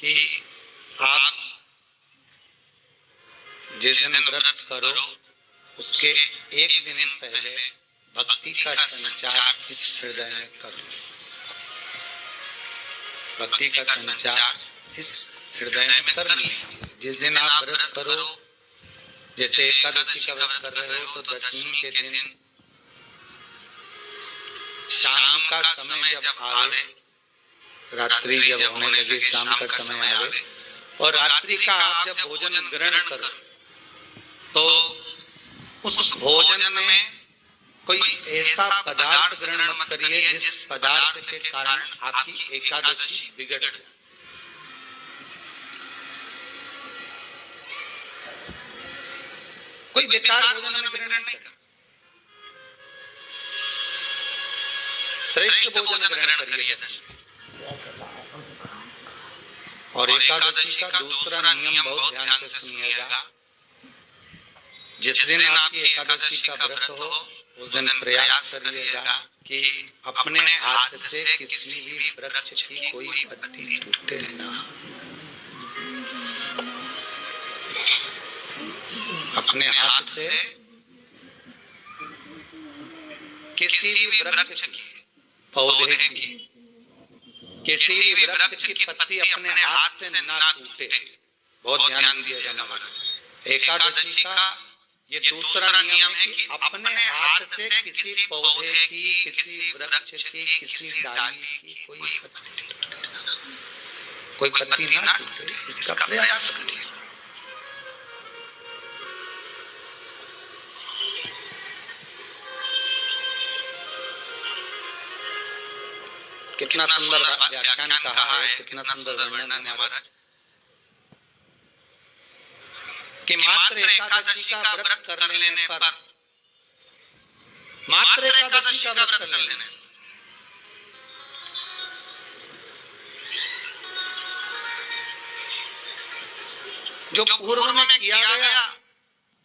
कि आप जिस दिन व्रत करो उसके एक दिन पहले भक्ति का संचार इस हृदय में करो। भक्ति का संचार इस हृदय में कर लीजिए। जिस दिन आप व्रत करो, जैसे एकादशी का व्रत कर रहे हो तो दशमी के दिन शाम का समय जब आवे, रात्रि जब होने लगे, शाम का समय आवे और रात्रि का आप जब भोजन ग्रहण करो तो उस भोजन में कोई ऐसा पदार्थ ग्रहण मत करिए जिस पदार्थ के कारण आपकी एकादशी बिगड़ जाए। कोई बेकार भोजन में ग्रहण नहीं करना, श्रेष्ठ भोजन ग्रहण करिए। और एकादशी का दूसरा नियम बहुत ध्यान से सुनिएगा। जिस दिन आपकी एकादशी का व्रत हो उस दिन प्रयास करिएगा कि अपने हाथ से किसी भी वृक्ष की कोई पत्ती टूटे ना। अपने हाथ से किसी भी वृक्ष की, पौधे की, किसी भी वृक्ष की पत्ती अपने हाथ से ना टूटे। बहुत ध्यान दीजिएगा। एकादशी का ये दूसरा नियम है कि अपने हाथ से किसी पौधे की, किसी वृक्ष की, किसी डाली की कोई पत्ती ना टूटे, इसका प्रयास करिए। कितना सुंदर व्याख्यान कहा है, कितना सुंदर वर्णन है हमारा कि मात्र एकादशी का व्रत कर लेने पर, मात्र एकादशी का व्रत कर लेने जो पूर्व में किया गया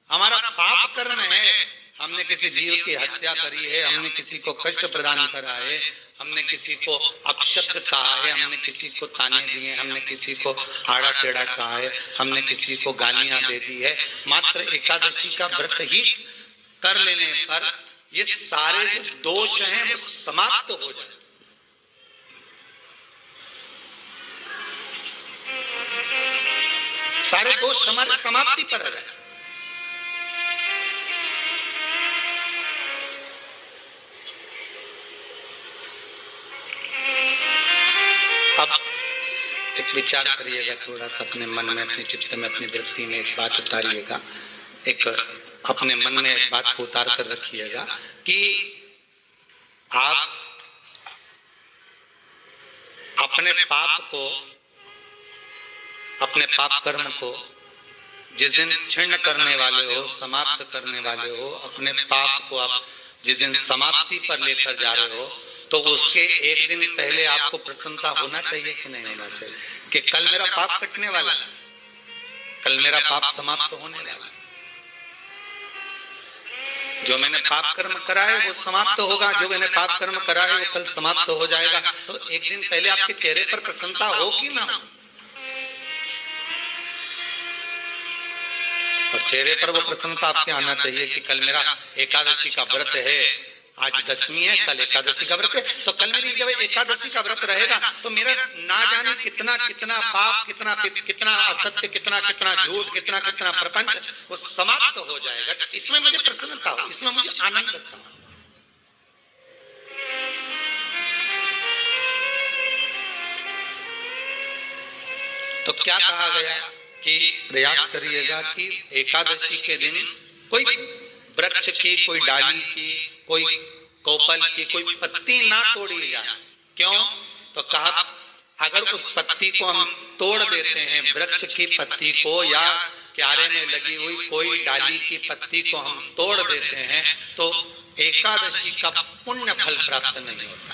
हमारा पाप कर्म है, हमने किसी जीव की हत्या करी है, हमने किसी को कष्ट प्रदान करा है, हमने किसी को अपशब्द कहा है, हमने किसी को ताने दिए, हमने किसी को आड़ा टेढ़ा कहा है, हमने किसी को गालियां दे दी है, मात्र एकादशी का व्रत ही कर लेने पर ये सारे जो दोष हैं वो समाप्त हो जाए। सारे दोष हमारे समाप्ति पर आ जाए। अब एक विचार करिएगा, थोड़ा सा अपने मन में, अपने चित्त में, अपनी वृत्ति में एक बात उतारिएगा। एक अपने मन में एक बात को उतार कर रखिएगा कि आप अपने पाप को, अपने पाप कर्म को जिस दिन क्षीण करने वाले हो, समाप्त करने वाले हो, अपने पाप को आप जिस दिन समाप्ति पर लेकर जा रहे हो तो उसके एक दिन पहले आपको प्रसन्नता होना चाहिए कि नहीं होना चाहिए कि कल मेरा पाप कटने वाला है, कल मेरा पाप समाप्त होने वाला है। जो मैंने पाप कर्म करा है वो समाप्त होगा, जो मैंने पाप कर्म करा है वो कल समाप्त हो जाएगा। तो एक दिन पहले आपके चेहरे पर प्रसन्नता हो कि ना हो, और चेहरे पर वो प्रसन्नता आपके आना चाहिए कि कल मेरा एकादशी का व्रत है, आज दशमी है, कल एकादशी का व्रत है, तो कल मेरी जब एकादशी का व्रत रहेगा तो मेरा ना जाने कितना कितना पाप, कितना कितना असत्य, कितना कितना झूठ, कितना कितना प्रपंच वो समाप्त हो जाएगा। इसमें मुझे प्रसन्नता हो, इसमें मुझे आनंद हो। तो क्या कहा गया कि प्रयास करिएगा कि एकादशी के दिन कोई वृक्ष की, कोई डाली की, कोई कोपल की कोई पत्ती ना तोड़ी जाए। क्यों? तो कहा अगर उस पत्ती को हम तोड़ देते हैं, वृक्ष की पत्ती को या क्यारे में लगी हुई कोई डाली की पत्ती को हम तोड़ देते हैं तो एकादशी का पुण्य फल प्राप्त नहीं होता,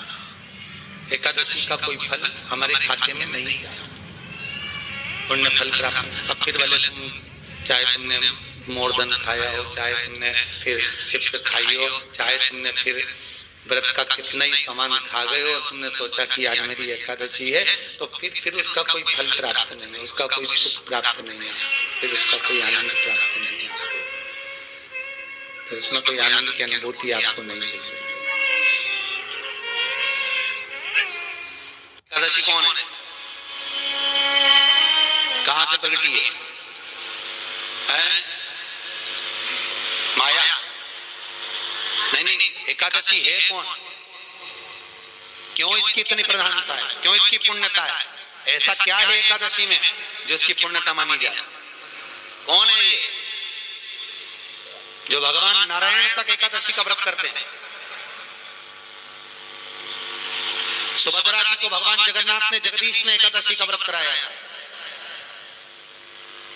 एकादशी का कोई फल हमारे खाते में नहीं जाता, पुण्य फल प्राप्त। अब फिर वाले चाहे तुमने मोरदन खाया हो, चाहे तुमने फिर चिप्स खाई हो, चाहे तुमने फिर व्रत का कितना ही सामान खा गए हो और तुमने सोचा कि आज मेरी एकादशी है, तो फिर उसका कोई फल प्राप्त नहीं है, उसका कोई सुख प्राप्त नहीं है, फिर उसका कोई आनंद प्राप्त नहीं है, फिर उसमें कोई आनंद की अनुभूति आपको नहीं मिलेगी। एकादशी कौन है, कहां से प्रकटी है? माया? नहीं, एकादशी है कौन? क्यों इसकी इतनी प्रधानता है, क्यों इसकी पुण्यता है? ऐसा क्या है एकादशी में जो इसकी पुण्यता मानी जाए? कौन है ये जो भगवान नारायण तक एकादशी का व्रत करते हैं? सुभद्रा जी को भगवान जगन्नाथ ने, जगदीश ने एकादशी का व्रत कराया है।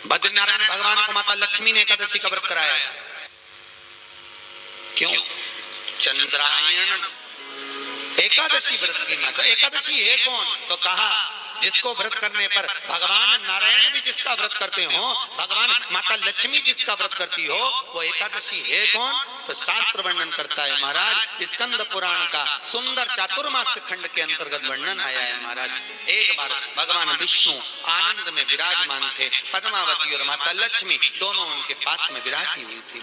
बद्रीनारायण भगवान को माता लक्ष्मी ने एकादशी का व्रत कराया है। क्यों? चंद्रायण एकादशी व्रत की माता। एकादशी है कौन? तो कहा जिसको व्रत करने पर भगवान नारायण भी जिसका व्रत करते हो, भगवान माता लक्ष्मी जिसका व्रत करती हो, वो एकादशी है कौन? तो शास्त्र वर्णन करता है महाराज, स्कंद पुराण का सुंदर चातुर्मास खंड के अंतर्गत वर्णन आया है महाराज। एक बार भगवान विष्णु आनंद में विराजमान थे, पद्मावती और माता लक्ष्मी दोनों उनके पास में विराजी हुई थी,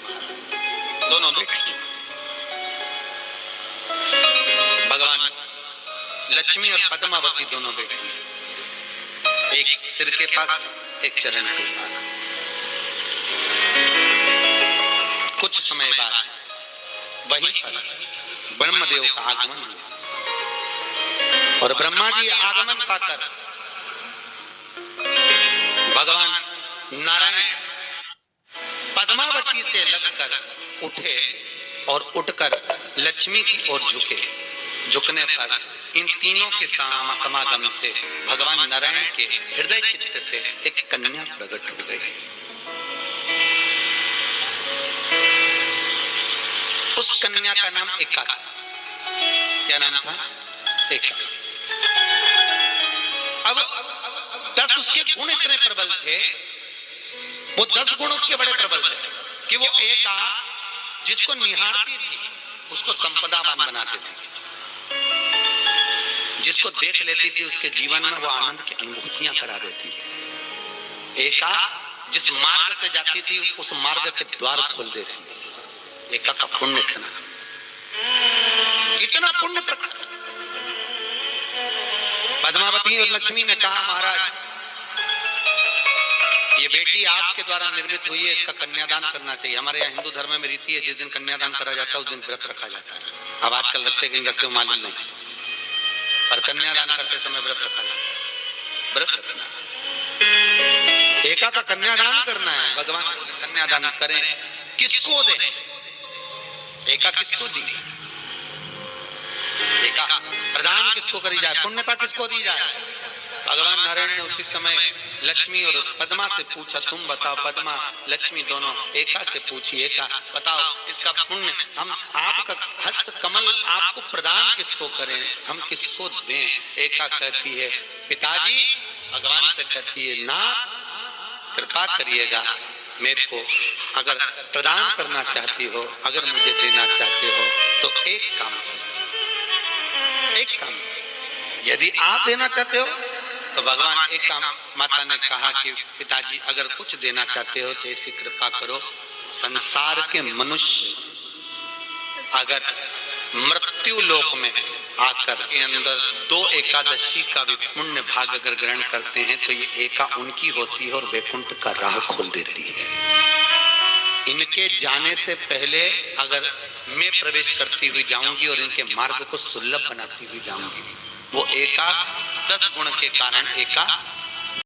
दोनों बैठी। भगवान लक्ष्मी और पद्मावती दोनों बैठी, एक सिर के पास, एक चरण के पास। कुछ समय बाद वहीं पर ब्रह्मदेव का आगमन हुआ और ब्रह्मा जी आगमन पाकर भगवान नारायण पद्मावती से लगकर उठे और उठकर लक्ष्मी की ओर झुके। झुकने पर इन तीनों के समागम से भगवान नारायण के हृदय चित्त से एक कन्या प्रकट हो गई। उस कन्या का नाम एका। क्या नाम था? एका। अब 10 उसके गुण इतने प्रबल थे, वो 10 गुण उसके बड़े प्रबल थे कि वो एका जिसको निहारती थी उसको संपदावान बनाते थे, जिसको देख लेती थी उसके जीवन में वो आनंद की अनुभूतियां करा देती थी। एका जिस मार्ग से जाती थी उस मार्ग के द्वार खोल देती थी। एका का पुण्य इतना पुण्य प्रकट। पद्मावती और लक्ष्मी ने कहा महाराज ये बेटी आपके द्वारा निर्मित हुई है, इसका कन्यादान करना चाहिए। हमारे यहाँ हिंदू धर्म में रीति है, जिस दिन कन्यादान करा जाता है उस दिन व्रत रखा जाता है। अब आजकल रखते कि रखते मालूम नहीं, पर कन्यादान करते समय व्रत रखा जाता है। व्रत रखना, एका का कन्यादान करना है। भगवान कन्यादान करें, किसको दे? एका किसको दी? एका प्रदान किसको करी जाए? पुण्यता किसको दी जाए? भगवान नारायण ने उसी समय लक्ष्मी और पद्मा से पूछा, तुम बताओ। पद्मा लक्ष्मी दोनों एका से पूछी, एका बताओ इसका पुण्य हम आपका हस्त कमल आपको प्रदान किसको करें, हम किसको दें? एका कहती है पिताजी, भगवान से कहती है ना, कृपा करिएगा मेरे को, अगर प्रदान करना चाहती हो, अगर मुझे देना चाहते हो तो एक काम करो, एक काम। यदि आप देना चाहते हो तो भगवान एक काम, माता ने कहा कि पिताजी अगर कुछ देना चाहते हो तो ऐसी कृपा करो, संसार के मनुष्य अगर मृत्यु लोक में आकर के अंदर 2 एकादशी का भी पुण्य भाग अगर ग्रहण करते हैं तो ये एका उनकी होती है और वैकुंठ का राह खोल देती है। इनके जाने से पहले अगर मैं प्रवेश करती हुई जाऊंगी और इनके मार्ग को सुलभ बनाती हुई जाऊंगी। वो एका 10 गुण के कारण एका